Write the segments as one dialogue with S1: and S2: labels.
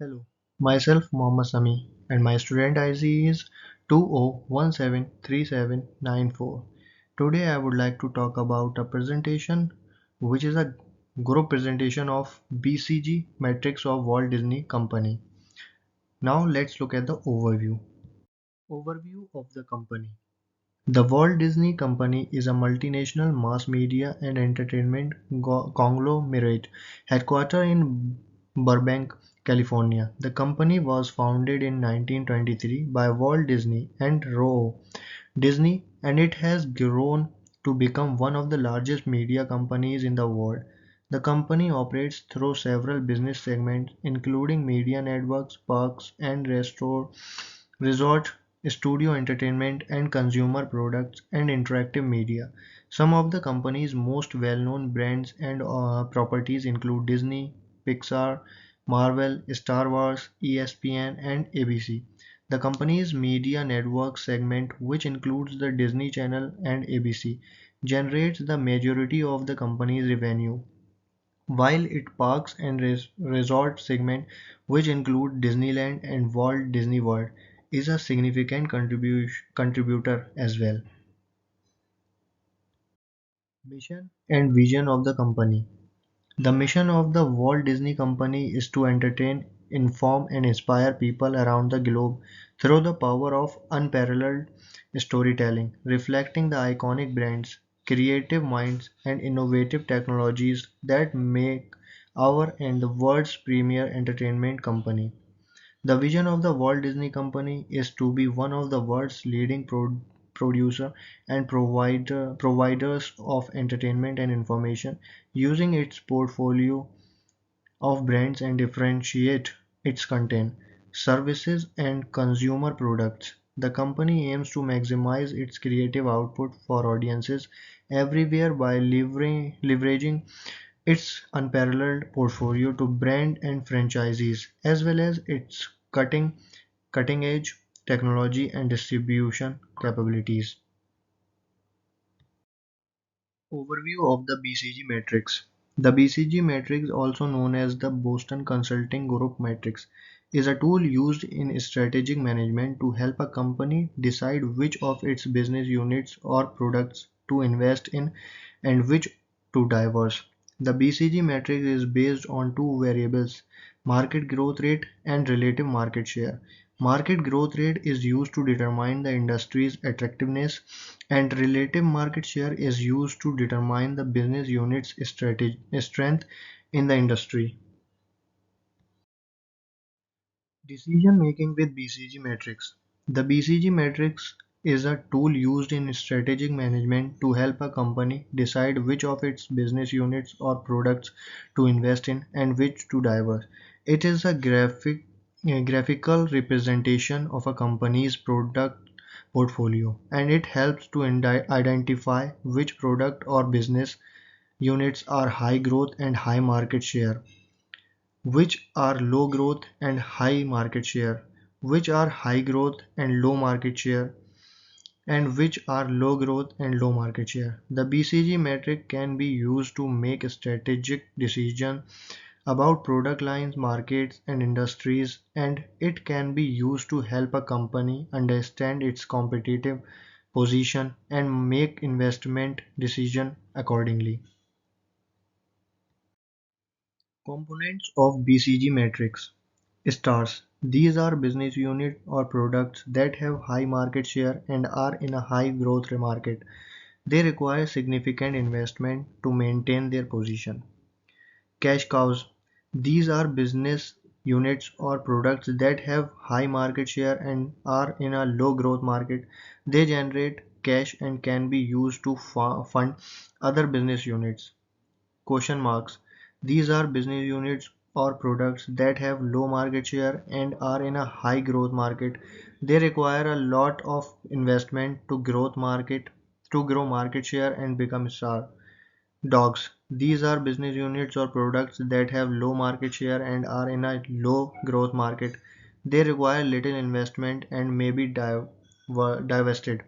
S1: Hello, myself Mohammad Sami and my student IC is 20173794. Today I would like to talk about a presentation which is a group presentation of BCG metrics of Walt Disney Company. Now let's look at the overview. Overview of the company. The Walt Disney Company is a multinational mass media and entertainment conglomerate headquartered in Burbank, California. The company was founded in 1923 by Walt Disney and Roe Disney, and it has grown to become one of the largest media companies in the world. The company operates through several business segments, including media networks, parks and resort, studio entertainment, and consumer products and interactive media. Some of the company's most well-known brands and properties include Disney, Pixar, Marvel, Star Wars, ESPN, and ABC. The company's media network segment, which includes the Disney Channel and ABC, generates the majority of the company's revenue, while its parks and resort segment, which include Disneyland and Walt Disney World, is a significant contributor as well. Mission and vision of the company. The mission of the Walt Disney Company is to entertain, inform, and inspire people around the globe through the power of unparalleled storytelling, reflecting the iconic brands, creative minds, and innovative technologies that make our and the world's premier entertainment company. The vision of the Walt Disney Company is to be one of the world's leading producer and providers of entertainment and information, using its portfolio of brands and differentiate its content, services, and consumer products. The company aims to maximize its creative output for audiences everywhere by leveraging its unparalleled portfolio to brand and franchisees, as well as its cutting-edge technology and distribution capabilities. Overview of the BCG matrix. The BCG matrix, also known as the Boston Consulting Group matrix, is a tool used in strategic management to help a company decide which of its business units or products to invest in and which to divest. The BCG matrix is based on two variables: market growth rate and relative market share. Market growth rate is used to determine the industry's attractiveness, and relative market share is used to determine the business unit's strength in the industry. Decision making with BCG matrix. The BCG matrix is a tool used in strategic management to help a company decide which of its business units or products to invest in and which to divest. It is a graphical representation of a company's product portfolio, and it helps to identify which product or business units are high growth and high market share, which are low growth and high market share, which are high growth and low market share, and which are low growth and low market share. The BCG metric can be used to make strategic decisions about product lines, markets, and industries, and it can be used to help a company understand its competitive position and make investment decisions accordingly. Components of BCG matrix. Stars. These are business units or products that have high market share and are in a high growth market. They require significant investment to maintain their position. Cash cows. These are business units or products that have high market share and are in a low growth market. They generate cash and can be used to fund other business units. Question marks. These are business units or products that have low market share and are in a high growth market. They require a lot of investment to grow market share and become star. Dogs. These are business units or products that have low market share and are in a low growth market. They require little investment and may be divested.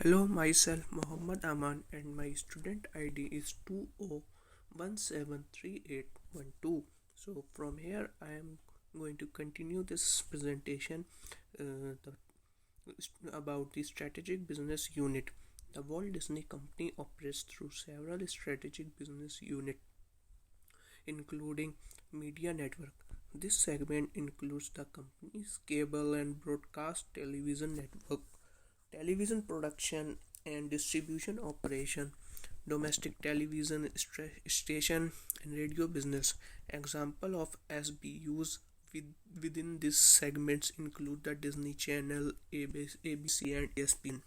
S2: Hello, myself Muhammad Aman and my student ID is 20173794. 173812. So from here I am going to continue this presentation the, about the strategic business unit. The Walt Disney Company operates through several strategic business units including media network. This segment includes the company's cable and broadcast television network, television production and distribution operation, domestic television station and radio business. Example of SBUs within this segments include the Disney Channel, ABC and ESPN.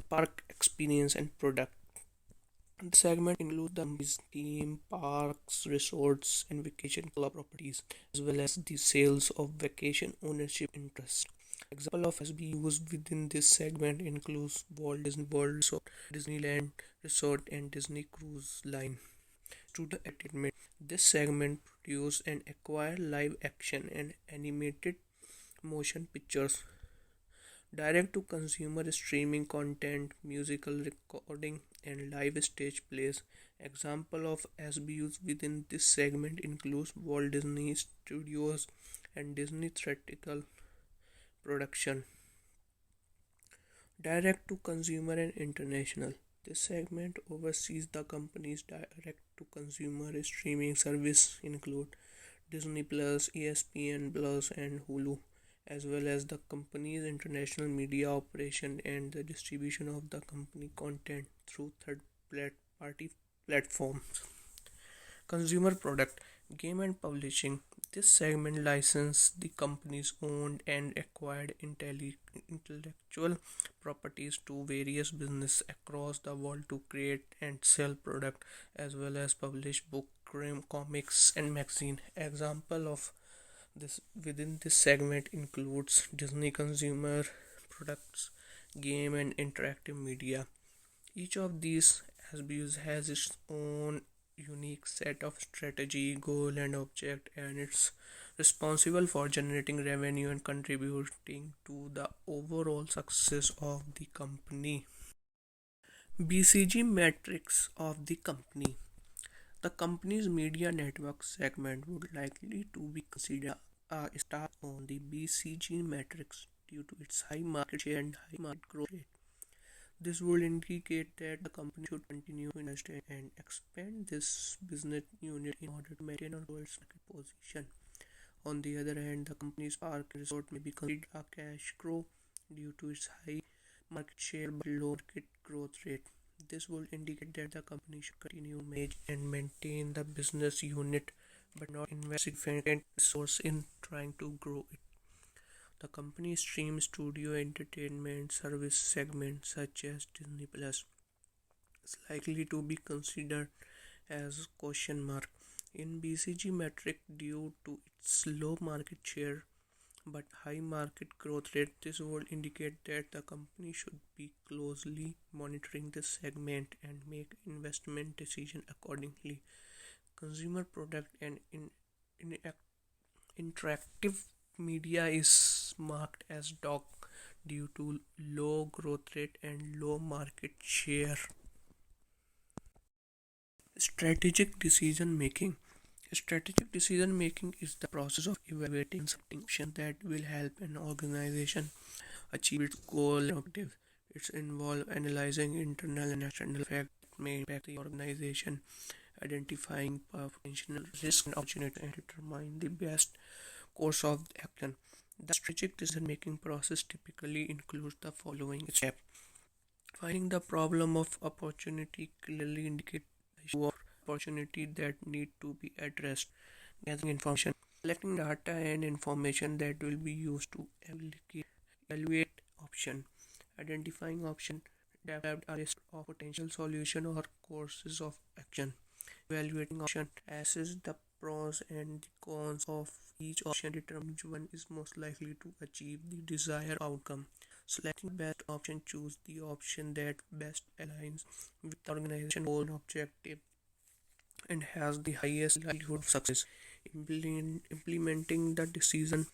S2: Park experience and product. The segment includes the theme parks, resorts, and vacation club properties, as well as the sales of vacation ownership interests. Example of SBUs within this segment includes Walt Disney World Resort, Disneyland Resort, and Disney Cruise Line. Student entertainment. This segment produces and acquires live action and animated motion pictures, direct to consumer streaming content, musical recording, and live stage plays. Example of SBUs within this segment includes Walt Disney Studios and Disney Theatrical Production. Direct to consumer and international. This segment oversees the company's direct to consumer streaming service include Disney Plus, ESPN Plus, and Hulu, as well as the company's international media operation and the distribution of the company content through third party platforms. Consumer product, game and publishing. This segment licenses the company's owned and acquired intellectual properties to various businesses across the world to create and sell product as well as publish book, comics and magazine. Example of this within this segment includes Disney consumer products, game and interactive media. Each of these SBUs has its own unique set of strategy, goal and object, and it's responsible for generating revenue and contributing to the overall success of the company. BCG metrics of the company. The company's media network segment would likely to be considered a star on the BCG metrics due to its high market share and high market growth rate. This would indicate that the company should continue to invest and expand this business unit in order to maintain or grow its market position. On the other hand, the company's park resort may be considered a cash cow due to its high market share but low market growth rate. This would indicate that the company should continue to manage and maintain the business unit but not invest significant resources in trying to grow it. The company streams studio entertainment service segments such as Disney Plus is likely to be considered as question mark in BCG metric due to its low market share but high market growth rate. This would indicate that the company should be closely monitoring this segment and make investment decision accordingly. Consumer product and interactive media is marked as dog due to low growth rate and low market share. Strategic decision making. Strategic decision making is the process of evaluating something that will help an organization achieve its goal and objectives. It involves analyzing internal and external factors that may impact the organization, identifying potential risks and opportunities, and determining the best course of action. The strategic decision making process typically includes the following steps: finding the problem of opportunity, clearly indicate the issue or opportunity that need to be addressed, gathering information, collecting data and information that will be used to evaluate option, identifying option, develop a list of potential solution or courses of action, evaluating option, assess the pros and the cons of each option, determine which one is most likely to achieve the desired outcome. Selecting the best option, choose the option that best aligns with the organization goal and objective and has the highest likelihood of success. Implementing the decision,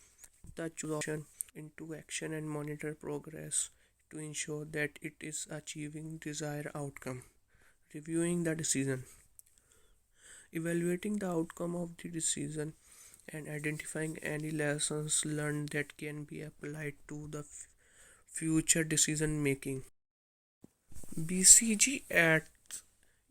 S2: the choose option into action and monitor progress to ensure that it is achieving desired outcome. Reviewing the decision. evaluating the outcome of the decision and identifying any lessons learned that can be applied to the future decision making. BCG acts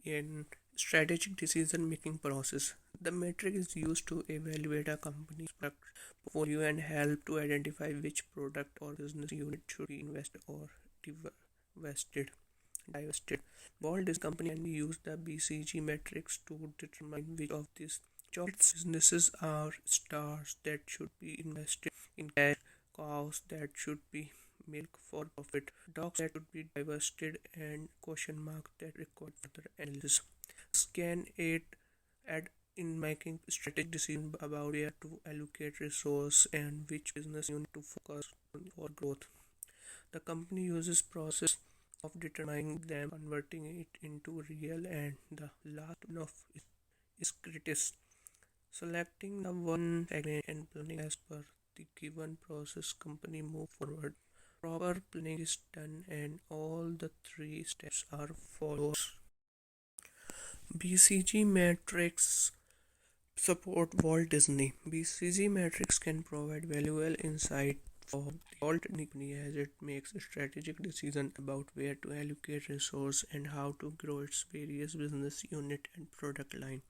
S2: in strategic decision making process. The metric is used to evaluate a company's product portfolio and help to identify which product or business unit should be invested or divested. divested. Walt Disney Company can use the BCG metrics to determine which of these its businesses are stars that should be invested in cash, cows that should be milk for profit, dogs that should be divested, and question marks that require further analysis. This can aid in making strategic decisions about where to allocate resources and which business unit to focus on for growth. The company uses process of determining them, converting it into real, and the last one of is critics. Selecting the one segment and planning as per the given process company move forward. Proper planning is done and all the three steps are followed. BCG metrics support Walt Disney. BCG metrics can provide valuable insight for the Walt Disney Company as it makes a strategic decision about where to allocate resources and how to grow its various business unit and product line.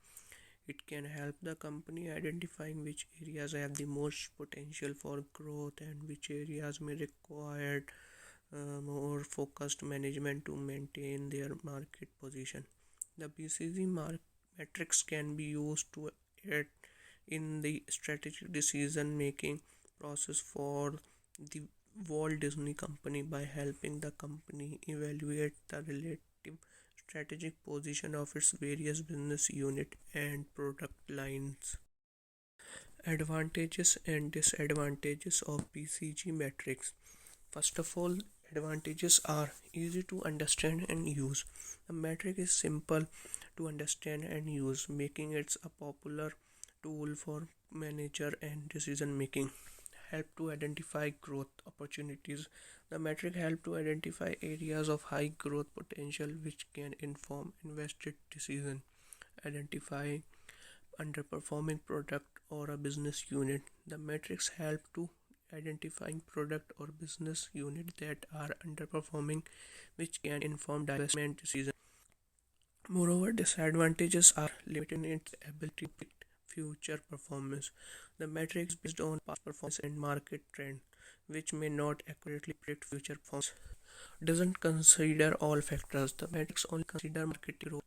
S2: It can help the company identifying which areas have the most potential for growth and which areas may require more focused management to maintain their market position. The BCG metrics can be used to aid in the strategic decision making process for the Walt Disney Company by helping the company evaluate the relative strategic position of its various business unit and product lines. Advantages and disadvantages of BCG metrics. First of all, advantages are easy to understand and use. The metric is simple to understand and use, making it a popular tool for manager and decision making. Help to identify growth opportunities. The metric help to identify areas of high growth potential which can inform invested decision. Identify underperforming product or a business unit. The metrics help to identifying product or business unit that are underperforming which can inform divestment decision. Moreover, disadvantages are limited in its ability to predict future performance. The metrics based on past performance and market trend, which may not accurately predict future performance. Doesn't consider all factors. The metrics only consider market growth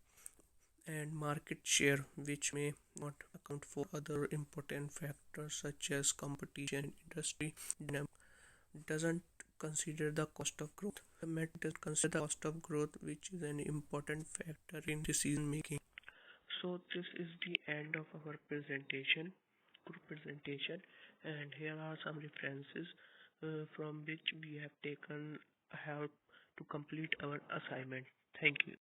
S2: and market share, which may not account for other important factors such as competition, industry dynamics. Doesn't consider the cost of growth. The metric does consider the cost of growth, which is an important factor in decision making. So this is the end of our group presentation, and here are some references from which we have taken help to complete our assignment. Thank you.